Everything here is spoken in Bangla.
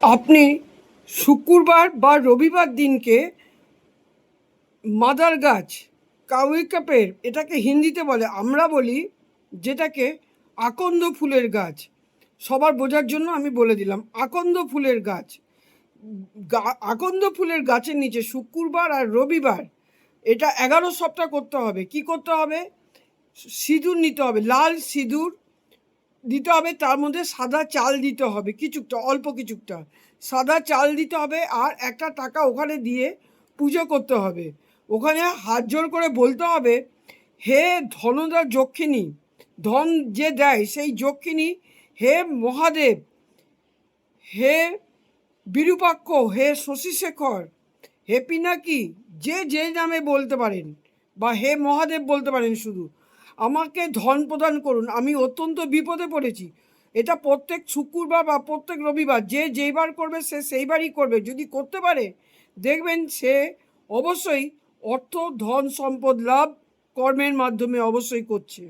আপনি শুক্রবার বা রবিবার দিনকে মাদার গাছ কাউরিকাপের, এটাকে হিন্দিতে বলে, আমরা বলি যেটাকে আকন্দ ফুলের গাছ। সবার বোঝার জন্য আমি বলে দিলাম, আকন্দ ফুলের গাছ। আকন্দ ফুলের গাছের নিচে শুক্রবার আর রবিবার এটা 11 সপ্তাহ করতে হবে। কি করতে হবে? সিঁদুর নিতে হবে, লাল সিঁদুর দিতে হবে, তার মধ্যে সাদা চাল দিতে হবে, কিছুটা, অল্প কিছুটা সাদা চাল দিতে হবে, আর একটা টাকা ওখানে দিয়ে পুজো করতে হবে। ওখানে হাত জোড় করে বলতে হবে, হে ধনদা যক্ষিণী, ধন যে দেয় সেই যক্ষিণী, হে মহাদেব, হে বিরূপাক্ষ, হে শশীশেখর, হে পিনাকি, যে যে নামে বলতে পারেন, বা হে মহাদেব বলতে পারেন, শুধু আমাকে ধন প্রদান করুন, আমি অত্যন্ত বিপদে পড়েছি। এটা প্রত্যেক শুক্রবার বা প্রত্যেক রবিবার যে যেইবার করবে সে সেইবারই করবে। যদি করতে পারে দেখবেন সে অবশ্যই অর্থ, ধন, সম্পদ লাভ কর্মের মাধ্যমে অবশ্যই করছে।